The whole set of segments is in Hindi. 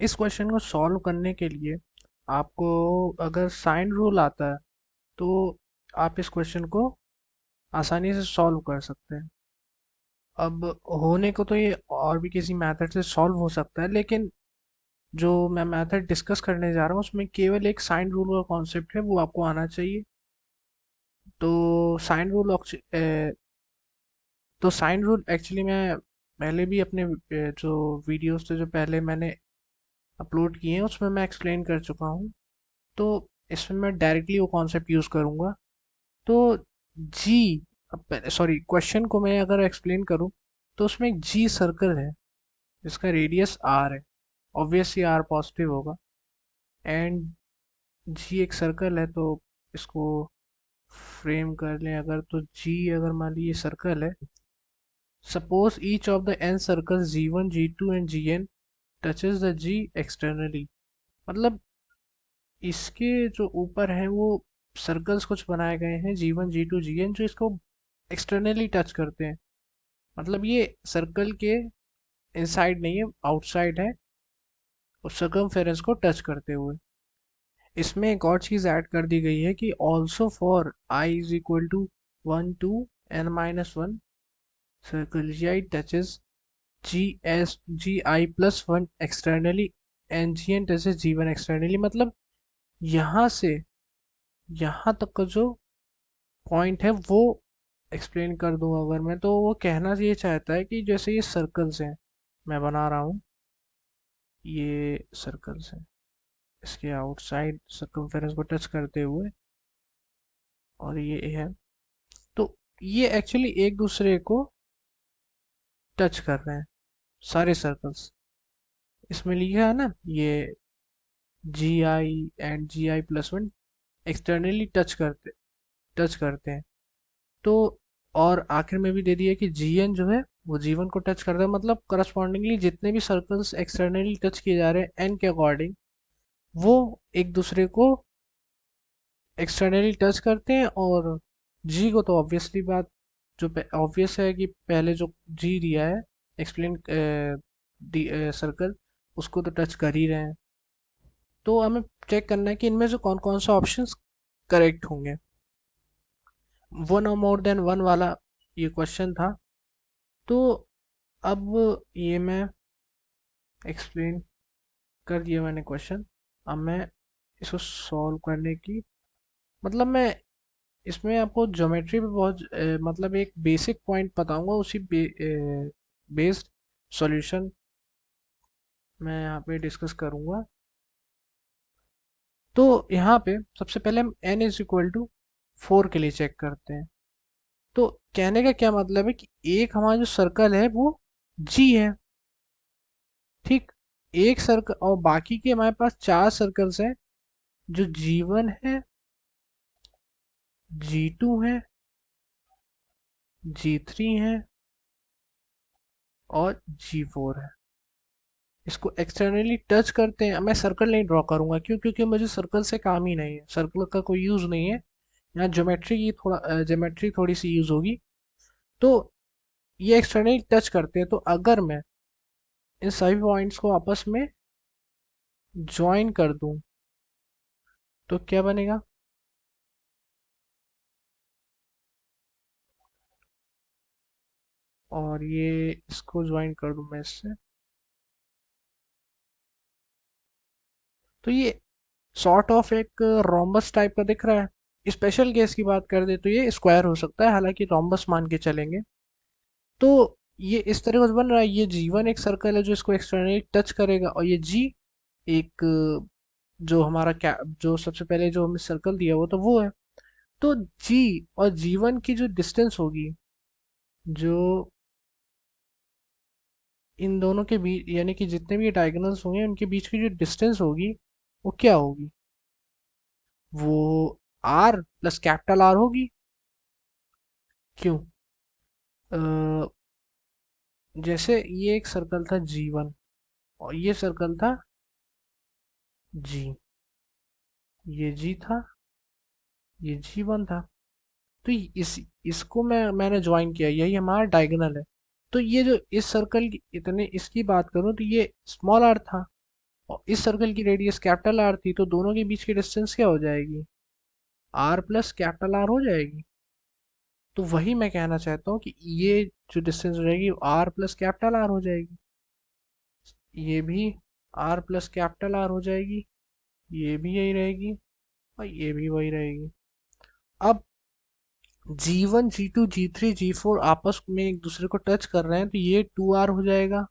इस क्वेश्चन को सॉल्व करने के लिए आपको अगर साइन रूल आता है तो आप इस क्वेश्चन को आसानी से सॉल्व कर सकते हैं। अब होने को तो ये और भी किसी मेथड से सॉल्व हो सकता है, लेकिन जो मैं मेथड डिस्कस करने जा रहा हूँ उसमें केवल एक साइन रूल का कॉन्सेप्ट है, वो आपको आना चाहिए। तो sine rule sine rule actually मैं पहले भी अपने जो वीडियोस थे जो पहले मैंने अपलोड किए हैं उसमें मैं एक्सप्लेन कर चुका हूँ। तो इसमें मैं डायरेक्टली वो कॉन्सेप्ट यूज़ करूँगा। तो जी, सॉरी, क्वेश्चन को मैं अगर एक्सप्लेन करूँ तो उसमें एक जी सर्कल है जिसका रेडियस आर है। ऑब्वियसली आर पॉजिटिव होगा। एंड जी एक सर्कल है, तो इसको फ्रेम कर लें अगर, तो जी अगर मान लीजिए सर्कल है, suppose each of the N circle G one G two and GN touches the G externally. मतलब इसके जो ऊपर है वो सर्कल्स कुछ बनाए गए हैं जी1 जी2 जीएन जो इसको एक्सटर्नली टच करते हैं। मतलब ये सर्कल के इनसाइड नहीं है, आउटसाइड है, और सर्कमफेरेंस को टच करते हुए। इसमें एक और चीज़ ऐड कर दी गई है कि also for I is equal to 1 2 n-1 circle G I touches G S G I plus one externally and G N touches G one externally. मतलब यहाँ से यहाँ तक का जो पॉइंट है वो एक्सप्लेन कर दूं अगर मैं, तो वो कहना ये चाहता है कि जैसे ये सर्कल्स हैं, मैं बना रहा हूँ, ये सर्कल्स हैं, इसके आउटसाइड सर्कमफेरेंस को टच करते हुए, और ये है, तो ये एक्चुअली एक दूसरे को टच कर रहे हैं सारे सर्कल्स। इसमें लिखा है ना, ये G I and G I plus one externally touch करते हैं। तो और आखिर में भी दे दिया कि जी एन जो है वो जीवन को टच करता है। मतलब करस्पॉन्डिंगली जितने भी सर्कल्स एक्सटर्नली टच किए जा रहे हैं एन के अकॉर्डिंग, वो एक दूसरे को एक्सटर्नली टच करते हैं। और जी को तो ऑब्वियसली बात, जो ऑब्वियस है कि पहले जो जी दिया है एक्सप्लेन सर्कल, उसको तो टच कर ही रहे हैं। तो हमें चेक करना है कि इनमें से कौन कौन सा ऑप्शंस करेक्ट होंगे। वन और मोर देन वन वाला ये क्वेश्चन था। तो अब ये मैं एक्सप्लेन कर दिया मैंने क्वेश्चन। अब मैं इसको सॉल्व करने की, मतलब मैं इसमें आपको ज्योमेट्री पे बहुत मतलब एक बेसिक पॉइंट बताऊंगा, उसी बेस्ड सॉल्यूशन मैं यहाँ पे डिस्कस करूंगा। तो यहाँ पे सबसे पहले हम n इज इक्वल टू 4 के लिए चेक करते हैं। तो कहने का क्या मतलब है कि एक हमारा जो सर्कल है वो g है, ठीक। एक सर्कल, और बाकी के हमारे पास चार सर्कल्स हैं जो G1 है, G2 है, G3 है, और G4 है। इसको एक्सटर्नली टच करते हैं। मैं सर्कल नहीं ड्रॉ करूंगा, क्यों? क्योंकि मुझे सर्कल से काम ही नहीं है, सर्कल का कोई यूज नहीं है। यहाँ ज्योमेट्री थोड़ी सी यूज होगी। तो ये एक्सटर्नली टच करते हैं, तो अगर मैं इन सभी पॉइंट्स को आपस में ज्वाइन कर दूं तो क्या बनेगा? और ये इसको ज्वाइन कर दूं मैं इससे, तो ये सॉर्ट ऑफ एक रोम्बस टाइप का दिख रहा है। स्पेशल केस की बात कर दे तो ये स्क्वायर हो सकता है, हालांकि रोम्बस मान के चलेंगे। तो ये इस तरह से बन रहा है। ये जी1 एक सर्कल है जो इसको एक्सटर्नली टच करेगा, और ये जी एक जो हमारा क्या, जो सबसे पहले जो हमें सर्कल दिया वो तो वो है। तो जी और जी1 की जो डिस्टेंस होगी, जो इन दोनों के बीच, यानी कि जितने भी डायगोनल्स होंगे उनके बीच की जो डिस्टेंस होगी वो क्या होगी? वो आर प्लस कैपिटल आर होगी। क्यों? अ, जैसे ये एक सर्कल था जी1, और ये सर्कल था जी, ये जी था, ये जी1 था। तो इसको मैंने ज्वाइन किया, यही हमारा डायगोनल है। तो ये जो इस सर्कल की इतने इसकी बात करूं तो ये स्मॉल आर था, और इस सर्कल की रेडियस कैपिटल आर थी, तो दोनों के बीच की डिस्टेंस क्या हो जाएगी, आर प्लस कैपिटल आर हो जाएगी। तो वही मैं कहना चाहता हूँ कि ये जो डिस्टेंस हो जाएगी आर प्लस कैपिटल आर हो जाएगी, ये भी आर प्लस कैपिटल आर हो जाएगी, ये भी यही रहेगी और ये भी वही रहेगी। अब G1 G2 G3 G4 आपस में एक दूसरे को टच कर रहे हैं, तो ये 2R हो जाएगा,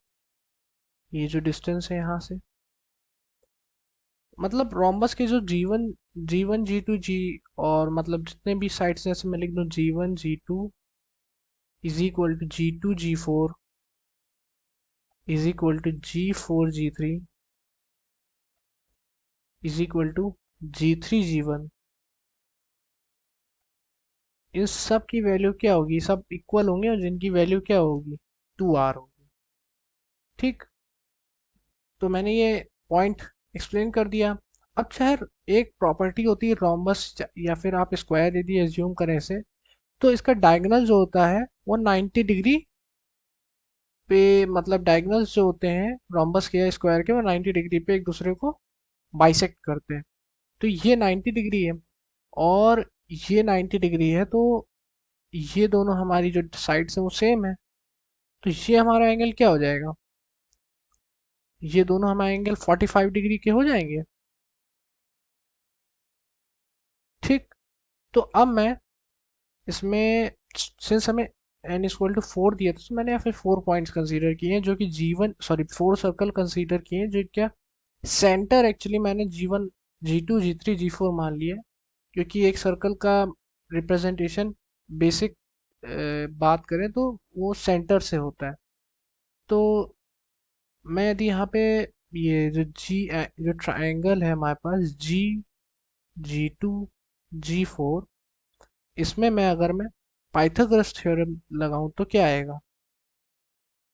ये जो डिस्टेंस है यहाँ से। मतलब रोम्बस के जो G1 G2 G और मतलब जितने भी साइड्स हैं, ऐसे मैं लिख दूँ G1 G2 is equal to G2 G4 is equal to G4 G3 is equal to G3 G1। इन सब की वैल्यू क्या होगी, सब इक्वल होंगे और जिनकी वैल्यू क्या होगी, 2R होगी। ठीक, तो मैंने ये पॉइंट एक्सप्लेन कर दिया। अब खैर एक प्रॉपर्टी होती है रोम्बस या फिर आप स्क्वायर यदि एज्यूम करें इसे, तो इसका डायगोनल जो होता है वो 90 डिग्री पे, मतलब डायगोनल्स जो होते हैं रोम्बस के या स्क्वायर के, वो 90 डिग्री पे एक दूसरे को बाइसेक्ट करते हैं। तो ये 90 डिग्री है और ये 90 डिग्री है, तो ये दोनों हमारी जो साइड्स हैं वो सेम है, तो ये हमारा एंगल क्या हो जाएगा, ये दोनों हमारे एंगल 45 डिग्री के हो जाएंगे। ठीक, तो अब मैं इसमें सिंस हमें एन इक्वल टू 4 दिया था, तो मैंने यहाँ पे 4 पॉइंट्स कंसीडर किए हैं, जो कि G1 सॉरी 4 सर्कल कंसीडर किए हैं, जो क्या सेंटर एक्चुअली मैंने G1 G2 G3 G4 मान लिया है, क्योंकि एक सर्कल का रिप्रेजेंटेशन बेसिक बात करें तो वो सेंटर से होता है। तो मैं यदि यहाँ पे ये जो ट्रायंगल है हमारे पास G2 G4, इसमें मैं पाइथागोरस थ्योरम लगाऊं तो क्या आएगा,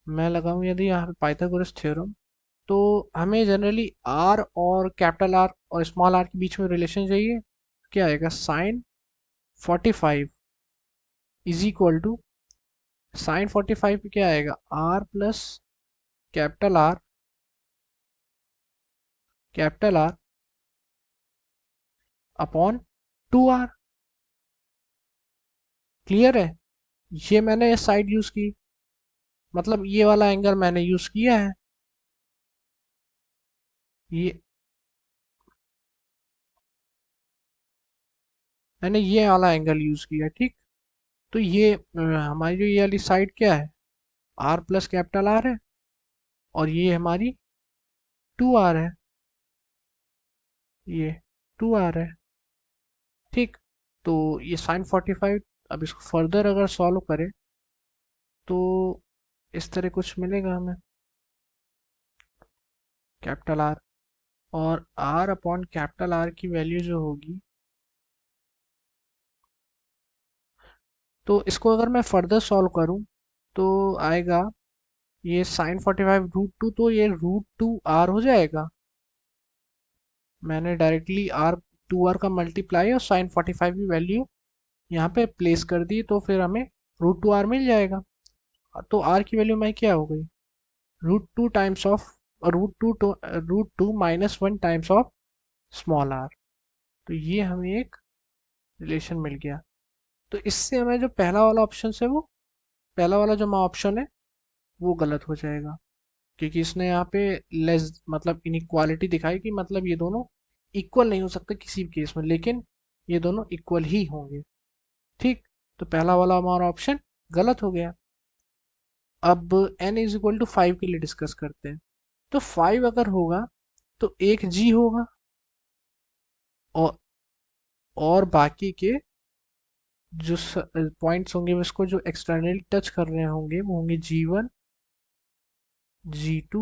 मैं लगाऊं यदि यहाँ पे पाइथागोरस थ्योरम, तो हमें जनरली आर और कैपिटल आर और स्मॉल आर के बीच में रिलेशन चाहिए। क्या आएगा, sin 45 is equal to sin 45 क्या आएगा, R plus capital R upon 2R। Clear है, ये मैंने साइड यूज की, मतलब ये वाला एंगल मैंने यूज किया है, ये मैंने ये वाला एंगल यूज किया। ठीक, तो ये हमारी जो ये वाली साइड क्या है, आर प्लस कैपिटल आर है और ये हमारी 2R है, ये 2R है। ठीक, तो ये sin 45, अब इसको फर्दर अगर सॉल्व करें तो इस तरह कुछ मिलेगा हमें, कैपिटल आर और आर अपॉन कैपिटल आर की वैल्यू जो होगी, तो इसको अगर मैं फर्दर सॉल्व करूं तो आएगा ये sin 45 √2, तो ये √2R हो जाएगा। मैंने डायरेक्टली R 2R का मल्टीप्लाई और sin 45 की वैल्यू यहाँ पे प्लेस कर दी, तो फिर हमें √2R मिल जाएगा। तो R की वैल्यू में क्या हो गई, √2 times of √2 -1 times of small R. तो ये हमें एक रिलेशन मिल गया। तो इससे हमें जो पहला वाला ऑप्शन है, वो पहला वाला जो हमारा ऑप्शन है वो गलत हो जाएगा, क्योंकि इसने यहाँ पे लेस मतलब इनइक्वालिटी दिखाई कि मतलब ये दोनों इक्वल नहीं हो सकते किसी भी केस में, लेकिन ये दोनों इक्वल ही होंगे। ठीक, तो पहला वाला हमारा ऑप्शन गलत हो गया। अब n इज इक्वल टू 5 के लिए डिस्कस करते हैं। तो 5 अगर होगा तो एक g होगा और और बाकी के जो पॉइंट्स होंगे उसको जो एक्सटर्नली टच कर रहे होंगे वो होंगे G1 G2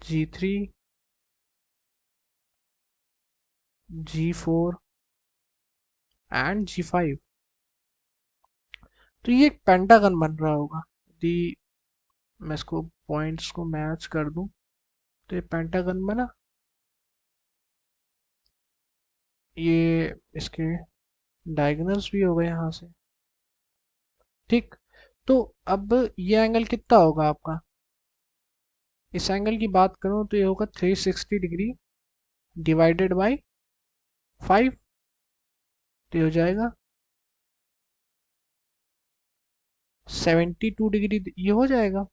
G3 G4 and G5। तो ये एक पेंटागन बन रहा होगा, यदि मैं इसको पॉइंट्स को मैच कर दूं तो ये पेंटागन बना, ये इसके डायगोनल्स भी हो गए यहाँ से। ठीक, तो अब ये एंगल कितना होगा आपका, इस एंगल की बात करूँ तो ये होगा 360 डिग्री डिवाइडेड बाई 5, तो ये हो जाएगा 72 डिग्री, ये हो जाएगा।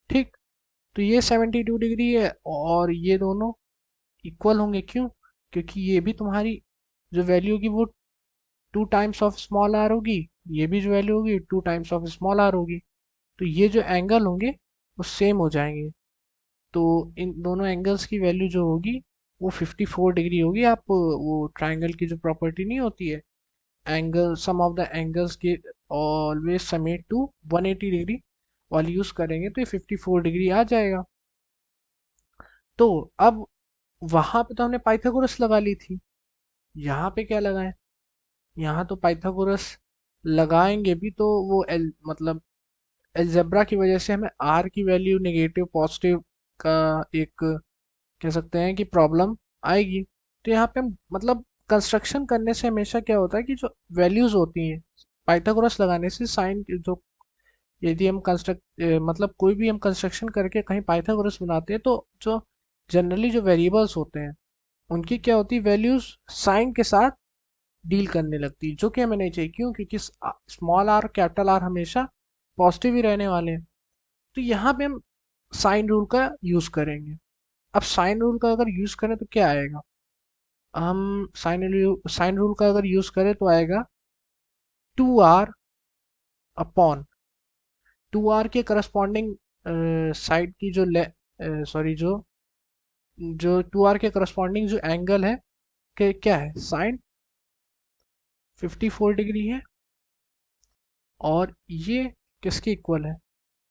ठीक, तो ये 72 डिग्री है और ये दोनों इक्वल होंगे, क्यों? क्योंकि ये भी तुम्हारी जो वैल्यू होगी वो 2 टाइम्स ऑफ स्मॉल आर होगी, ये भी जो वैल्यू होगी 2 टाइम्स ऑफ स्मॉल आर होगी, तो ये जो एंगल होंगे वो सेम हो जाएंगे। तो इन दोनों एंगल्स की वैल्यू जो होगी वो 54 डिग्री होगी। आप वो ट्राइंगल की जो प्रॉपर्टी नहीं होती है, angle sum of the angles के ऑलवेज समेट टू 180 डिग्री वाली यूज करेंगे तो ये 54 डिग्री आ जाएगा। तो अब वहां पे तो हमने पाइथागोरस लगा ली थी, यहाँ पे क्या लगाएं? यहाँ तो पाइथागोरस लगाएंगे भी तो वो मतलब अलजेब्रा की वजह से हमें आर की वैल्यू नेगेटिव पॉजिटिव का एक कह सकते हैं कि प्रॉब्लम आएगी। तो यहाँ पे हम मतलब कंस्ट्रक्शन करने से हमेशा क्या होता है कि जो वैल्यूज होती हैं पाइथागोरस लगाने से साइन जो, यदि हम मतलब कोई भी हम कंस्ट्रक्शन करके कहीं पाइथागोरस बनाते हैं तो जो जनरली जो वेरिएबल्स होते हैं उनकी क्या होती है, वैल्यूज साइन के साथ डील करने लगती है, जो कि हमें नहीं चाहिए। क्यों? क्योंकि स्मॉल आर कैपिटल आर हमेशा पॉजिटिव ही रहने वाले हैं। तो यहाँ पे हम साइन रूल का यूज करेंगे। अब साइन रूल का अगर यूज करें तो क्या आएगा? हम साइन रूल का अगर यूज करें तो आएगा 2r अपॉन 2r के करस्पॉन्डिंग साइड की जो सॉरी जो 2r के करस्पॉन्डिंग जो एंगल है के क्या है, साइन 54 डिग्री है। और ये किसके इक्वल है?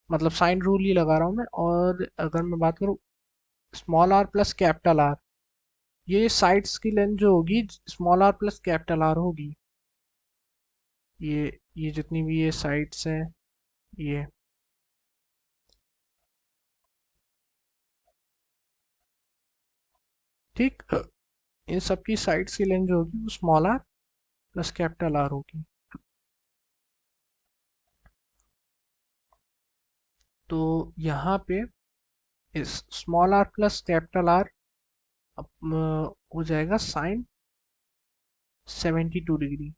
मतलब साइन रूल ही लगा रहा हूँ मैं। और अगर मैं बात करूँ small R plus capital R, ये साइड्स की लेंथ जो होगी small R plus capital R होगी। ये जितनी भी ये साइड्स हैं, ये ठीक, इन सब की साइड्स की लेंथ जो होगी वो small R plus capital R होगी। तो यहाँ पे इस small R plus capital R हो जाएगा साइन 72 डिग्री,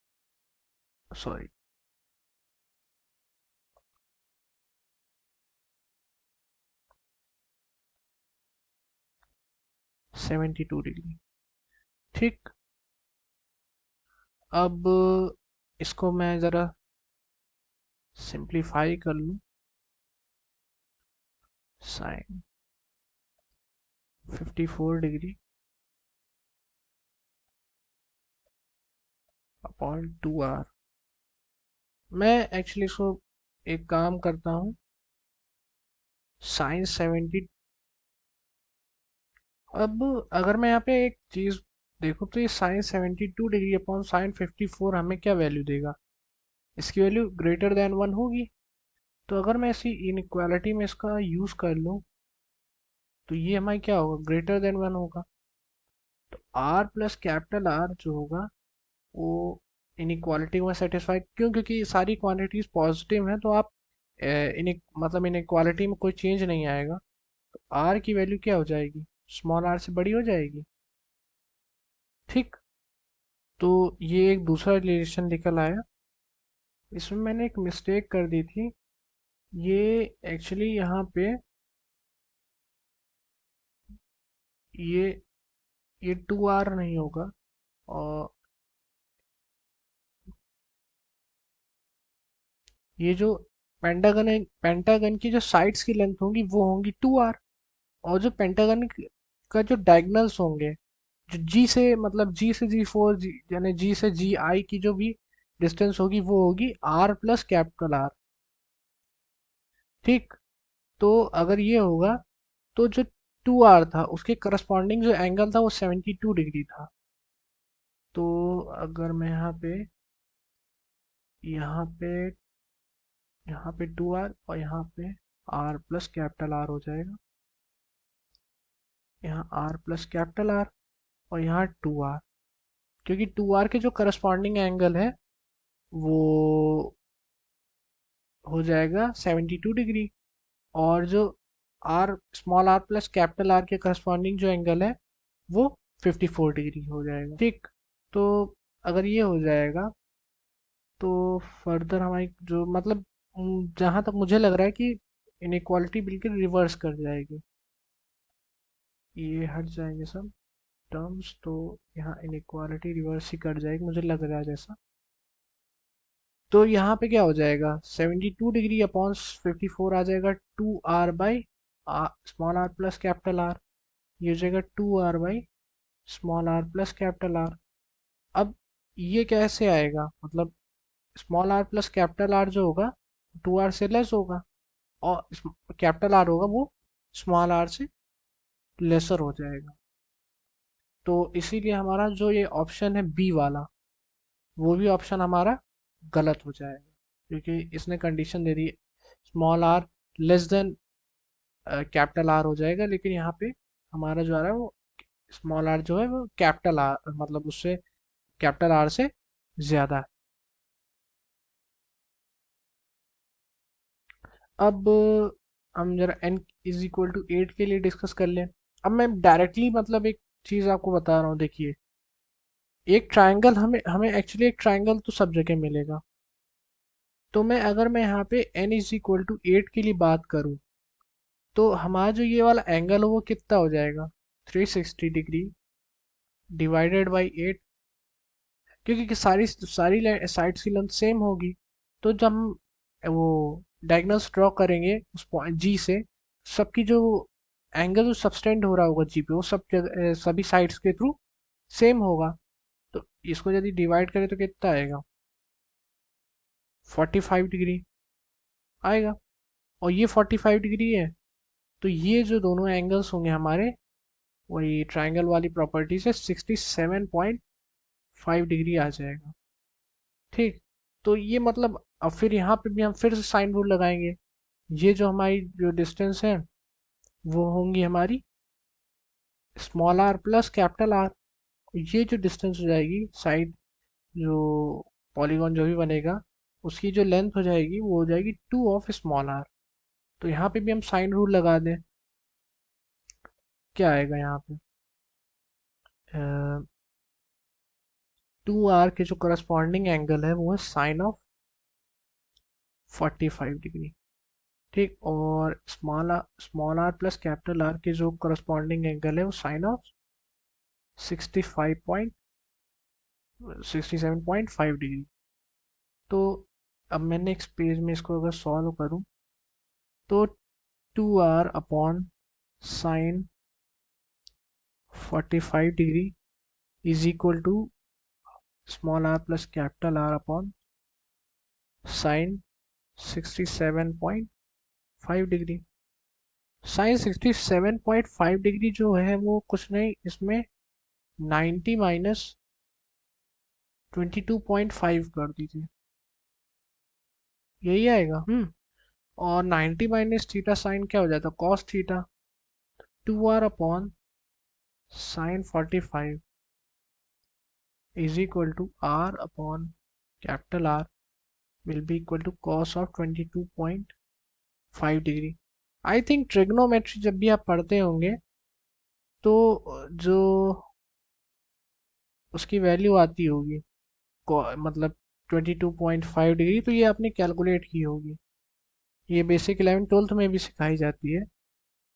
सॉरी 72 डिग्री। ठीक, अब इसको मैं ज़रा सिंप्लीफाई कर लूँ। साइन 54 डिग्री अपॉन 2r, मैं एक्चुअली इसको एक काम करता हूँ, साइन 70। अब अगर मैं यहाँ पे एक चीज़ देखूँ तो ये साइन 72 डिग्री अपॉन साइन 54 हमें क्या वैल्यू देगा? इसकी वैल्यू ग्रेटर देन 1 होगी। तो अगर मैं इसी इनइक्वालिटी में इसका यूज़ कर लूँ तो ये हमारी क्या होगा, ग्रेटर देन 1 होगा। तो आर प्लस कैपिटल आर जो होगा वो इनइक्वालिटी में सेटिस्फाई, क्यों? क्योंकि सारी क्वांटिटीज पॉजिटिव हैं, तो आप इन मतलब इनइक्वालिटी में कोई चेंज नहीं आएगा। तो आर की वैल्यू क्या हो जाएगी, स्मॉल आर से बड़ी हो जाएगी। ठीक, तो ये एक दूसरा रिलेशन निकल आया। इसमें मैंने एक मिस्टेक कर दी थी, ये एक्चुअली यहाँ पे ये ये 2r नहीं होगा, और ये जो पेंटागन है, पेंटागन की जो साइड्स की लेंथ होंगी वो होंगी 2r। और जो पेंटागन का जो डायगनल्स होंगे, जो जी से मतलब जी4 यानी जी से जी आई की जो भी डिस्टेंस होगी वो होगी आर प्लस कैपिटल आर। ठीक, तो अगर ये होगा तो जो 2r था उसके करस्पॉन्डिंग जो एंगल था वो 72 डिग्री था। तो अगर मैं यहाँ पे यहाँ पे 2r और यहाँ पे r प्लस कैपिटल आर हो जाएगा, यहाँ r प्लस कैपिटल आर और यहाँ 2r, क्योंकि 2r के जो करस्पॉन्डिंग एंगल है वो हो जाएगा 72 डिग्री। और जो R small R plus capital R के करस्पॉन्डिंग जो एंगल है वो 54 डिग्री हो जाएगा। ठीक, तो अगर ये हो जाएगा तो फर्दर हमारी जो मतलब जहाँ तक मुझे लग रहा है कि इनइक्वालिटी बिल्कुल रिवर्स कर जाएगी, ये हट जाएंगे सब टर्म्स, तो यहाँ इनइक्वालिटी रिवर्स ही कर जाएगी मुझे लग रहा है जैसा। तो यहाँ पे क्या हो जाएगा, 72 डिग्री अपॉन 54 आ जाएगा 2r by small R plus capital R, ये हो जाएगा 2r by small R plus capital R. अब ये कैसे आएगा, मतलब small R plus capital R जो होगा 2r से लेस होगा, और कैपिटल आर होगा वो स्मॉल आर से लेसर हो जाएगा। तो इसीलिए हमारा जो ये ऑप्शन है बी वाला, वो भी ऑप्शन हमारा गलत हो जाएगा, क्योंकि इसने कंडीशन दे दी small R less than capital R हो जाएगा, लेकिन यहाँ पे हमारा जो आ रहा है वो स्मॉल आर जो है वो कैपिटल आर मतलब उससे कैपिटल आर से ज़्यादा है। अब हम जरा n इज इक्वल टू 8 के लिए डिस्कस कर लें। अब मैं डायरेक्टली मतलब एक चीज़ आपको बता रहा हूँ, देखिए एक ट्रायंगल हमें हमें एक्चुअली एक ट्रायंगल तो सब जगह मिलेगा। तो मैं यहाँ पे n इज इक्वल टू 8 के लिए बात करूँ, तो हमारा जो ये वाला एंगल हो वो कितना हो जाएगा, 360 डिग्री डिवाइडेड बाई 8, क्योंकि सारी सारी साइड्स की लेंथ सेम होगी। तो जब हम वो डायगोनल्स ड्रॉ करेंगे उस पॉइंट जी से, सबकी जो एंगल जो सबटेंड हो रहा होगा जी पे वो सभी साइड्स के थ्रू सेम होगा। तो इसको यदि डिवाइड करें तो कितना आएगा, 45 डिग्री आएगा। और ये 45 डिग्री है, तो ये जो दोनों एंगल्स होंगे हमारे, वही ट्रायंगल वाली प्रॉपर्टी से 67.5 डिग्री आ जाएगा। ठीक, तो ये मतलब अब फिर यहाँ पे भी हम फिर से साइन रूल लगाएंगे। ये जो हमारी जो डिस्टेंस है वो होंगी हमारी small R plus capital R. ये जो डिस्टेंस हो जाएगी साइड जो पॉलीगॉन जो भी बनेगा उसकी जो लेंथ हो जाएगी वो हो जाएगी 2 ऑफ स्मॉल आर। तो यहाँ पे भी हम साइन रूल लगा दें, क्या आएगा यहाँ पे, 2r के जो करस्पॉन्डिंग एंगल है वो है साइन ऑफ 45 डिग्री। ठीक, और small R plus capital R के जो करस्पॉन्डिंग एंगल है वो साइन ऑफ 67.5 डिग्री। तो अब मैंने एक पेज में इसको अगर सॉल्व करूं तो 2r upon sine 45 degree is equal to small R plus capital R upon sine 67.5 degree. Sine 67.5 degree जो है वो कुछ नहीं, इसमें 90 माइनस 22.5 कर दीजिए, यही आएगा। और 90 माइनस थीटा साइन क्या हो जाता है, cos theta. 2r upon sine 45 is equal to r upon capital R will be equal to cos of 22.5 degree. I think trigonometry जब भी आप पढ़ते होंगे तो जो उसकी वैल्यू आती होगी मतलब 22.5 डिग्री, तो ये आपने कैलकुलेट की होगी, ये बेसिक 11 ट्वेल्थ में भी सिखाई जाती है।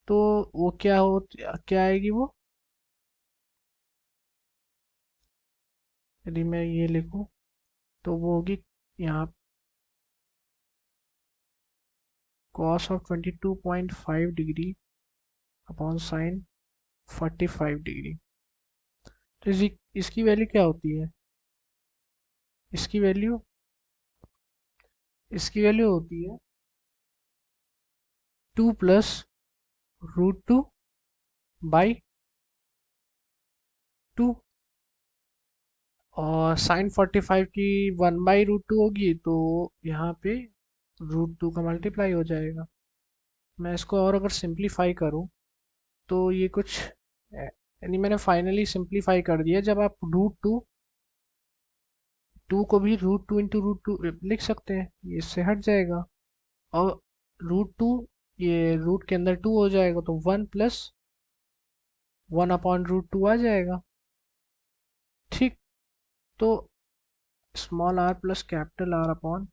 तो वो क्या आएगी वो, यदि मैं ये लिखूं तो वो होगी यहाँ cos of 22.5 degree upon sine 45 degree. तो इसकी वैल्यू क्या होती है, इसकी वैल्यू इसकी वैल्यू होती है 2 प्लस √2 बाई 2, और साइन 45 की 1/√2 होगी, तो यहाँ पे √2 का मल्टीप्लाई हो जाएगा। मैं इसको और अगर सिंप्लीफाई करूँ तो ये कुछ यानी मैंने फाइनली सिंप्लीफाई कर दिया। जब आप √2 को भी √2 इंटू √2 लिख सकते हैं, ये इससे हट जाएगा। और √2 ये रूट के अंदर 2 हो जाएगा तो 1+1/√2 आ जाएगा। ठीक, तो small R plus capital R upon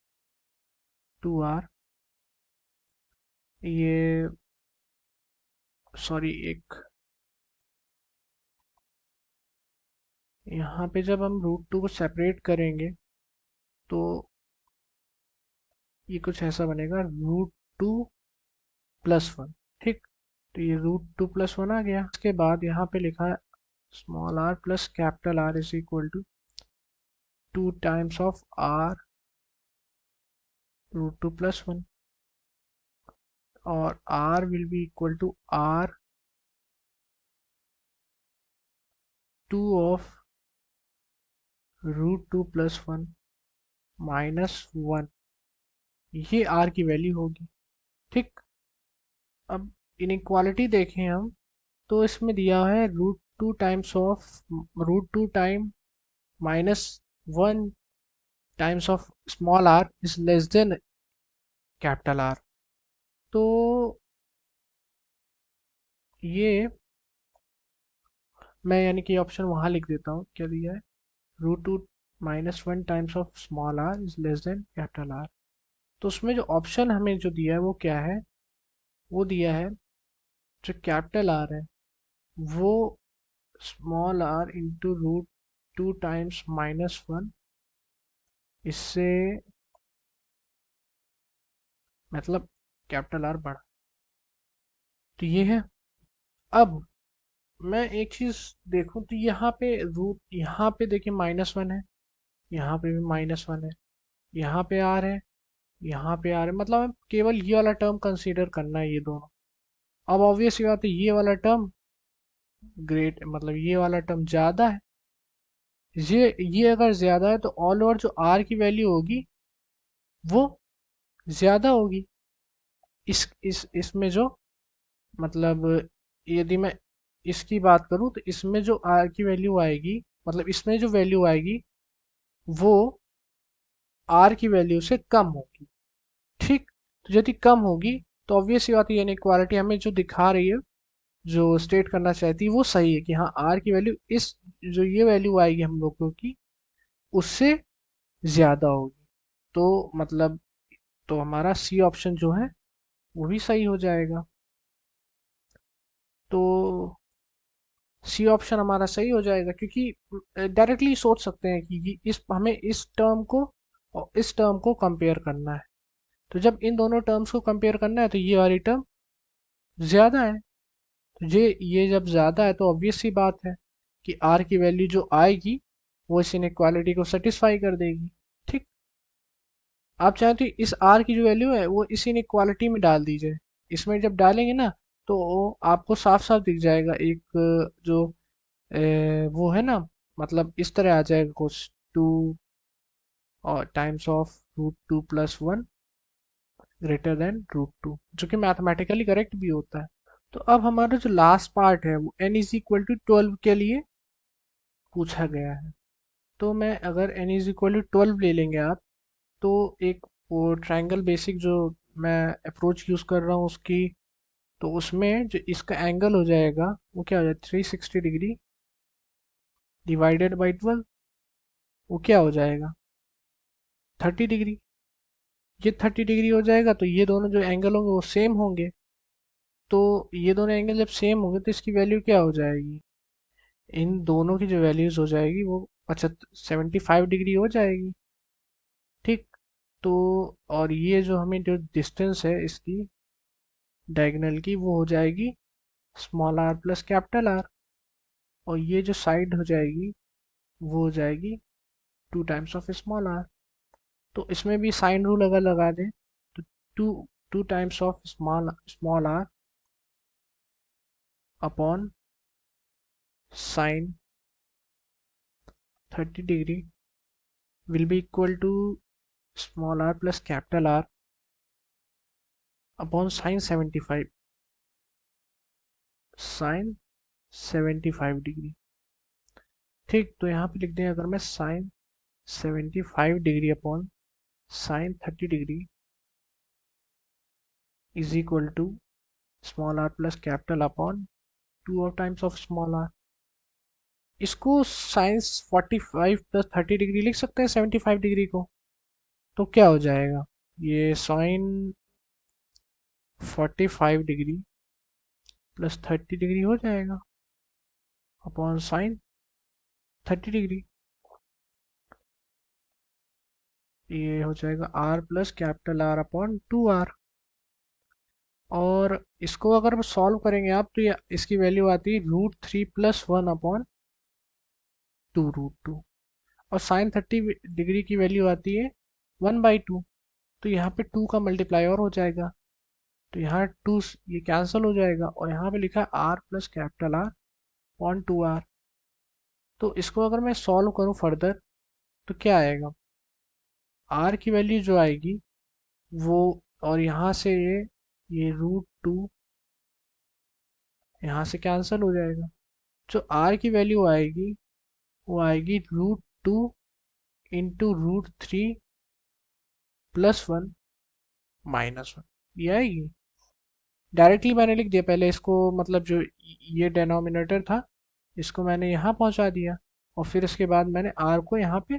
2r, ये सॉरी एक यहाँ पे जब हम √2 को सेपरेट करेंगे तो ये कुछ ऐसा बनेगा, √2+1। ठीक, तो ये √2+1 आ गया। इसके बाद यहाँ पे लिखा है small R plus capital R is equal to 2 times of R √2+1, और r will be equal to r2 of √2+1 -1, ये r की वैल्यू होगी। ठीक, अब इनइक्वालिटी देखें हम तो इसमें दिया है √2 time -1 times of small R is less than capital R. तो ये मैं यानी कि ऑप्शन वहाँ लिख देता हूँ, क्या दिया है, √2 -1 times of small R is less than capital R. तो उसमें जो ऑप्शन हमें जो दिया है वो क्या है, वो दिया है जो कैपिटल आर है वो स्मॉल आर इंटू √2 टाइम्स -1, इससे मतलब कैपिटल आर बढ़ा। तो ये है। अब मैं एक चीज देखूं तो यहाँ पे रूट, यहाँ पे देखिए -1 है, यहाँ पे भी -1 है, यहाँ पे आर है, यहाँ पे आर है, मतलब हमें केवल ये वाला टर्म कंसीडर करना है, ये दोनों। अब ऑब्वियस ये बात है, ये वाला टर्म ग्रेट, मतलब ये वाला टर्म ज़्यादा है। ये अगर ज़्यादा है तो ऑल ओवर जो आर की वैल्यू होगी वो ज़्यादा होगी। इसमें जो, मतलब यदि मैं इसकी बात करूं तो इसमें जो आर की वैल्यू आएगी, मतलब इसमें जो वैल्यू आएगी वो आर की वैल्यू से कम होगी। ठीक, तो यदि कम होगी तो ऑब्वियस ये बात है, इनइक्वालिटी हमें जो दिखा रही है, जो स्टेट करना चाहती है वो सही है कि हाँ आर की वैल्यू इस, जो ये वैल्यू आएगी हम लोगों की, उससे ज़्यादा होगी। तो मतलब, तो हमारा सी ऑप्शन जो है वो भी सही हो जाएगा। तो सी ऑप्शन हमारा सही हो जाएगा, क्योंकि डायरेक्टली सोच सकते हैं कि इस हमें इस टर्म को और इस टर्म को कंपेयर करना है। तो जब इन दोनों टर्म्स को कंपेयर करना है तो ये वाली टर्म ज़्यादा है। तो ये जब ज़्यादा है तो ऑब्वियस सी बात है कि आर की वैल्यू जो आएगी वो इस इनइक्वालिटी को सेटिस्फाई कर देगी। ठीक, आप चाहें तो इस आर की जो वैल्यू है वो इस इनइक्वालिटी में डाल दीजिए। इसमें जब डालेंगे ना तो आपको साफ साफ दिख जाएगा, एक जो वो है ना, मतलब इस तरह आ जाएगा कुछ, 2 और टाइम्स ऑफ √2+1 ग्रेटर देन √2, जो कि मैथमेटिकली करेक्ट भी होता है। तो अब हमारा जो लास्ट पार्ट है वो n=12 के लिए पूछा गया है। तो मैं अगर n=12 ले लेंगे आप, तो एक वो ट्रायंगल बेसिक जो मैं अप्रोच यूज़ कर रहा हूँ उसकी, तो उसमें जो इसका एंगल हो जाएगा वो क्या हो जाएगा, 360 डिग्री डिवाइडेड बाई 12, वो क्या हो जाएगा, 30 डिग्री। ये 30 डिग्री हो जाएगा तो ये दोनों जो एंगल होंगे वो सेम होंगे। तो ये दोनों एंगल जब सेम होंगे तो इसकी वैल्यू क्या हो जाएगी, इन दोनों की जो वैल्यूज हो जाएगी वो 75 डिग्री हो जाएगी। ठीक, तो और ये जो हमें जो डिस्टेंस है इसकी डायगोनल की वो हो जाएगी small R plus capital R, और ये जो साइड हो जाएगी वो हो जाएगी 2 टाइम्स ऑफ स्मॉल आर। तो इसमें भी साइन रूल अगर लगा दें तो two two times of small R upon sine 30 degree will be equal to small r plus capital R upon sine 75 degree. ठीक, तो यहाँ पे लिख दें अगर मैं sine 75 degree upon sine 30 degree, is equal to small R plus capital upon two और टाइम्स ऑफ स्मॉल आर। इसको साइंस 45 प्लस 30 डिग्री लिख सकते हैं 75 डिग्री को। तो क्या हो जाएगा, ये साइन 45 डिग्री प्लस 30 डिग्री हो जाएगा अपॉन साइन 30 डिग्री। ये हो जाएगा R plus capital R upon 2r। और इसको अगर सॉल्व करेंगे आप तो ये इसकी वैल्यू आती है √3 + 1 अपॉन 2√2। और साइन 30 डिग्री की वैल्यू आती है 1/2। तो यहाँ पे 2 का मल्टीप्लाई और हो जाएगा, तो यहाँ 2 ये कैंसिल हो जाएगा और यहाँ पे लिखा है R plus capital R upon 2r। तो इसको अगर मैं सॉल्व करूँ फर्दर तो क्या आएगा, आर की वैल्यू जो आएगी वो, और यहाँ से ये √2 यहाँ से कैंसिल हो जाएगा। जो आर की वैल्यू आएगी वो आएगी √2 इंटू √3 + 1 -1, ये आएगी। डायरेक्टली मैंने लिख दिया पहले इसको, मतलब जो ये डेनोमिनेटर था इसको मैंने यहाँ पहुँचा दिया और फिर इसके बाद मैंने आर को यहाँ पे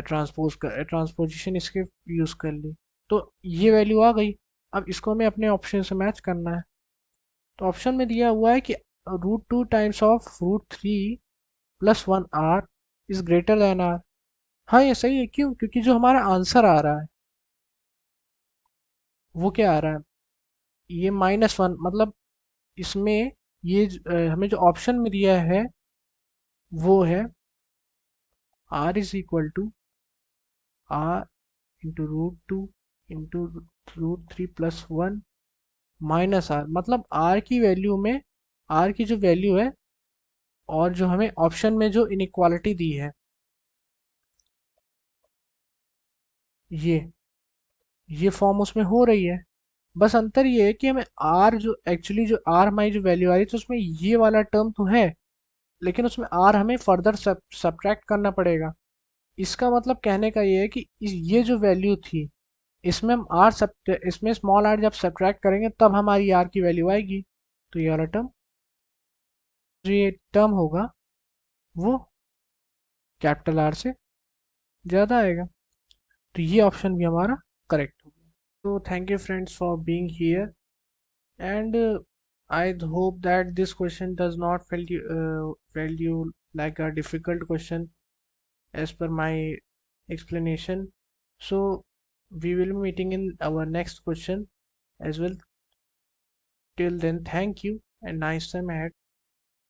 ट्रांसपोजिशन इसके यूज़ कर ली। तो ये वैल्यू आ गई। अब इसको हमें अपने ऑप्शन से मैच करना है। तो ऑप्शन में दिया हुआ है कि √2 times of √3 + 1r is greater than R. हाँ ये सही है, क्यों, क्योंकि जो हमारा आंसर आ रहा है वो क्या आ रहा है, ये -1, मतलब इसमें ये हमें जो ऑप्शन में दिया है वो है r is equal to r into √2 into √3 + 1 -r, मतलब r की वैल्यू में, r की जो वैल्यू है और जो हमें ऑप्शन में जो इनइक्वालिटी दी है ये फॉर्म उसमें हो रही है। बस अंतर ये है कि हमें आर जो एक्चुअली जो आर हमारी जो वैल्यू आ रही है तो उसमें ये वाला टर्म तो है, लेकिन उसमें आर हमें फर्दर सब्ट्रैक्ट करना पड़ेगा। इसका मतलब कहने का ये है कि ये जो वैल्यू थी इसमें हम आर सब इसमें स्मॉल आर जब सब्ट्रैक्ट करेंगे तब हमारी आर की वैल्यू आएगी। तो ये वाला टर्म, जो ये टर्म होगा वो कैपिटल आर से ज़्यादा आएगा। तो ये ऑप्शन भी हमारा करेक्ट होगा। तो thank you friends for being here, and I hope that this question does not felt you like a difficult question as per my explanation. So we will be meeting in our next question as well. Till then, thank you and nice time ahead.